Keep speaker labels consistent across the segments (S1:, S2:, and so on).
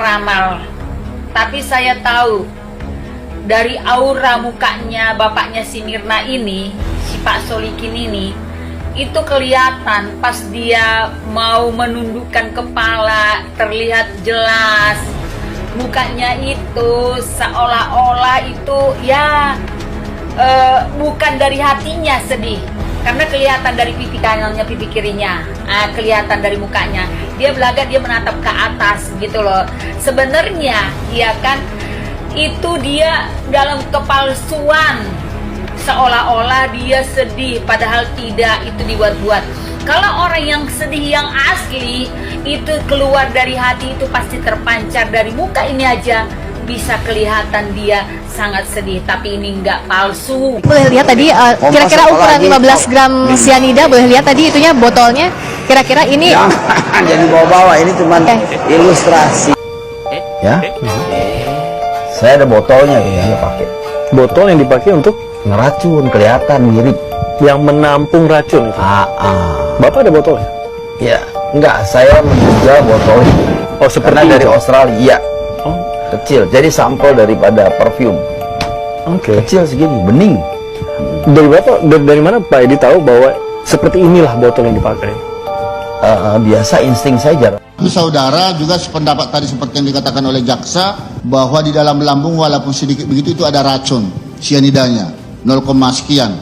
S1: meramal, tapi saya tahu dari aura mukanya bapaknya si Mirna ini, si Pak Solikin ini, itu kelihatan pas dia mau menundukkan kepala, terlihat jelas mukanya itu seolah-olah itu ya bukan dari hatinya sedih, karena kelihatan dari pipi kanannya, pipi kirinya, kelihatan dari mukanya. Dia belaga, dia menatap ke atas gitu loh. Sebenarnya ya kan itu dia dalam kepalsuan, seolah-olah dia sedih, padahal tidak, itu dibuat-buat. Kalau orang yang sedih yang asli itu keluar dari hati, itu pasti terpancar. Dari muka ini aja bisa kelihatan dia sangat sedih, tapi ini enggak palsu.
S2: Boleh lihat tadi kira-kira ukuran 15 gram sianida, boleh lihat tadi itunya botolnya. Kira-kira ini
S3: jadi bawa-bawa, ini cuma ilustrasi. Ya. Saya ada botolnya tuh yang dipakai.
S4: Botol yang dipakai untuk
S3: ngeracun, kelihatan mirip
S4: yang menampung racun itu. Bapak ada botolnya?
S3: Ya, enggak, saya menduga botolnya.
S4: Oh, seperti
S3: karena dari
S4: itu?
S3: Australia. Iya.
S4: Oh.
S3: Kecil, jadi sampel daripada parfum.
S4: Oke.
S3: Kecil segini, bening.
S4: Dari Bapak, dari mana Pak Edi tahu bahwa seperti inilah botol yang dipakai?
S3: Biasa insting saja.
S5: Saudara juga sependapat tadi seperti yang dikatakan oleh jaksa, bahwa di dalam lambung walaupun sedikit begitu itu ada racun sianidanya 0, sekian,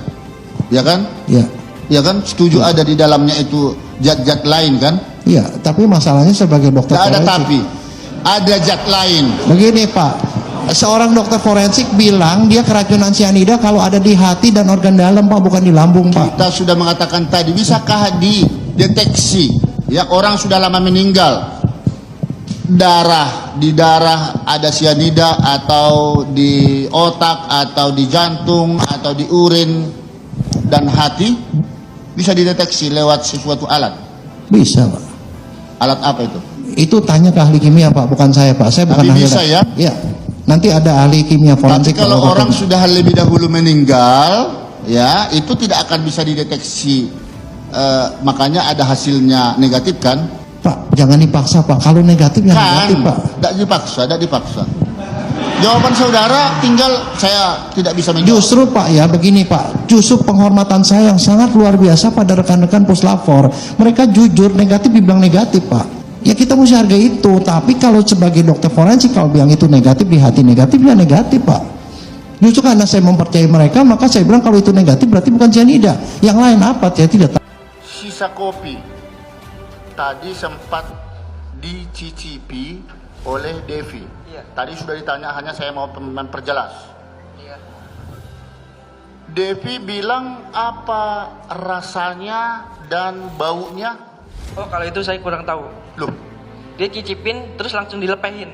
S5: ya kan?
S6: Ya.
S5: Ya kan? Setuju ada di dalamnya itu zat-zat lain kan?
S6: Iya, tapi masalahnya sebagai dokter
S5: Tidak ada
S6: forensik.
S5: tapi, ada zat lain.
S6: Begini Pak, seorang dokter forensik bilang dia keracunan sianida kalau ada di hati dan organ dalam Pak, bukan di lambung Pak.
S5: Kita sudah mengatakan tadi, bisakah dideteksi? Ya, orang sudah lama meninggal, di darah ada sianida, atau di otak, atau di jantung, atau di urin dan hati, bisa dideteksi lewat sesuatu alat.
S6: Bisa Pak.
S5: Alat apa itu?
S6: Itu tanya ke ahli kimia Pak, bukan saya Pak. Saya bukan
S5: Tapi
S6: ahli.
S5: bisa ya?
S6: Iya. Nanti ada ahli kimia
S5: Tapi
S6: forensik.
S5: kalau orang sudah lebih dahulu meninggal, ya itu tidak akan bisa dideteksi. Makanya ada hasilnya negatif kan?
S6: Pak, jangan dipaksa Pak. Kalau negatif ya negatif Pak.
S5: Tidak dipaksa. Jawaban saudara tinggal saya tidak bisa menjawab.
S6: Justru Pak ya begini Pak, justru penghormatan saya yang sangat luar biasa pada rekan-rekan puslapor. Mereka jujur, negatif dibilang negatif Pak. Ya kita mesti hargai itu. Tapi kalau sebagai dokter forensik kalau bilang itu negatif di hati, negatif ya negatif Pak. Justru karena saya mempercayai mereka, maka saya bilang kalau itu negatif berarti bukan cyanida. Yang lain apa? Saya tidak tahu.
S5: Sisa kopi tadi sempat dicicipi oleh Devi. Tadi sudah ditanya, hanya saya mau memperjelas. Devi bilang apa rasanya dan baunya?
S7: Oh, kalau itu saya kurang tahu.
S5: Loh,
S7: Dia cicipin terus langsung dilepehin.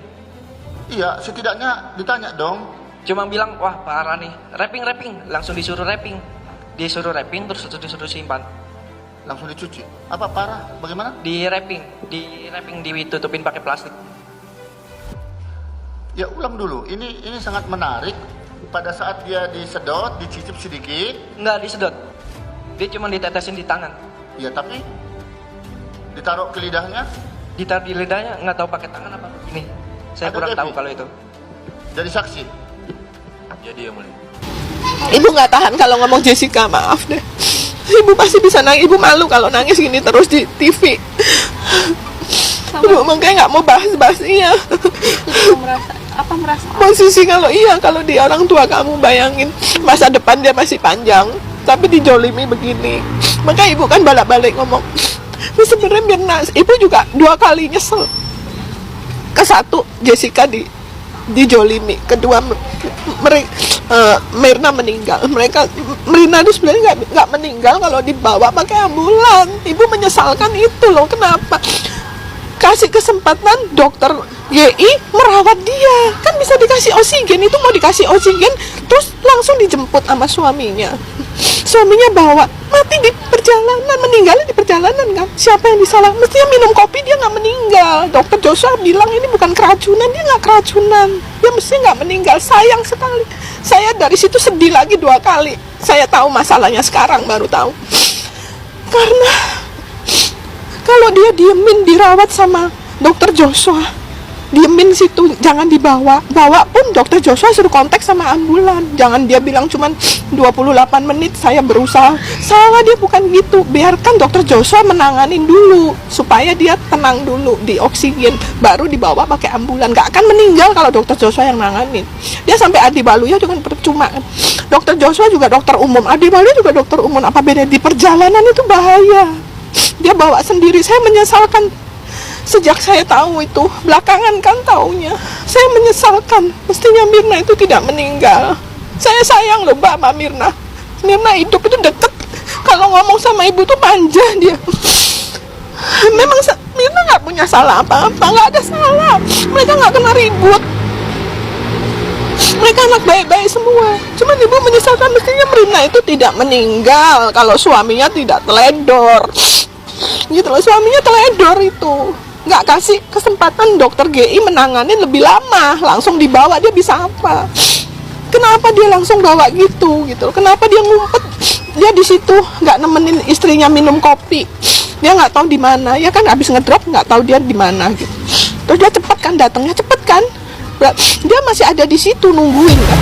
S5: iya, setidaknya ditanya dong.
S7: Cuma bilang, wah parah nih, wrapping, langsung disuruh wrapping. Disuruh wrapping terus disuruh simpan.
S5: Langsung dicuci. Apa parah? Bagaimana?
S7: Di wrapping, ditutupin pakai plastik.
S5: Ya ulang dulu. Ini sangat menarik. Pada saat dia disedot, dicicip sedikit.
S7: Enggak disedot. Dia cuma ditetesin di tangan.
S5: Ya tapi ditaruh ke lidahnya.
S7: Ditaruh di lidahnya, nggak tahu pakai tangan apa begini. Saya
S5: Ada
S7: kurang
S5: Devi?
S7: tahu kalau itu.
S5: Jadi saksi.
S7: Jadi yang mulia.
S8: Ibu nggak tahan kalau ngomong Jessica, maaf deh. Ibu pasti bisa nangis, ibu malu kalau nangis gini terus di TV. Ibu makanya nggak mau bahas-bahas iya.
S2: merasa
S8: Posisi kalau di orang tua kamu bayangin masa depan dia masih panjang, tapi dijolimi begini. Maka ibu kan balik-balik ngomong. Ini sebenarnya Mirna, ibu juga 2 kali nyesel. Ke-1 Jessica dijolimi, kedua Mirna meninggal. Mirna itu sebenarnya nggak meninggal kalau dibawa pakai ambulan. Ibu menyesalkan itu loh. Kenapa? Kasih kesempatan dokter YI merawat dia, kan bisa dikasih oksigen. Itu mau dikasih oksigen terus langsung dijemput sama suaminya. Suaminya bawa, mati di perjalanan, meninggalnya di perjalanan kan. Siapa yang disalah? Mestinya minum kopi dia nggak meninggal. Dokter Joshua bilang ini bukan keracunan, dia nggak keracunan, dia mestinya nggak meninggal. Sayang sekali. Saya dari situ sedih lagi 2 kali. Saya tahu masalahnya sekarang, baru tahu. Karena kalau dia diemin dirawat sama dokter Joshua, diemin situ, jangan dibawa. Bawa pun dokter Joshua suruh kontak sama ambulan. Jangan dia bilang cuman 28 menit saya berusaha. Salah dia, bukan gitu. Biarkan dokter Joshua menanganin dulu supaya dia tenang dulu, di oksigen, baru dibawa pakai ambulan. Gak akan meninggal kalau dokter Joshua yang nanganin. Dia sampai Adi Waluyo juga percuma. Dokter Joshua juga dokter umum, Adi Waluyo juga dokter umum. Apa beda? Di perjalanan itu bahaya. Dia bawa sendiri. Saya menyesalkan sejak saya tahu itu. Belakangan kan taunya. Saya menyesalkan. Mestinya Mirna itu tidak meninggal. Saya sayang loh Mbak sama Mirna. Mirna hidup itu deket. Kalau ngomong sama ibu tuh manja dia. Memang Mirna nggak punya salah apa-apa, nggak ada salah. Mereka nggak kena ribut. Mereka anak baik-baik semua. Cuman ibu menyesalkan, mestinya Mirna itu tidak meninggal kalau suaminya tidak teledor. Gitu loh, suaminya teledor itu. Nggak kasih kesempatan dokter GI menangani lebih lama, langsung dibawa. Dia bisa apa? Kenapa dia langsung bawa gitu? Kenapa dia ngumpet? Dia di situ nggak nemenin istrinya minum kopi. Dia nggak tahu di mana. Ya kan habis ngedrop nggak tahu dia di mana gitu. Terus dia cepet kan datangnya, cepet kan? Dia masih ada di situ nungguin kan.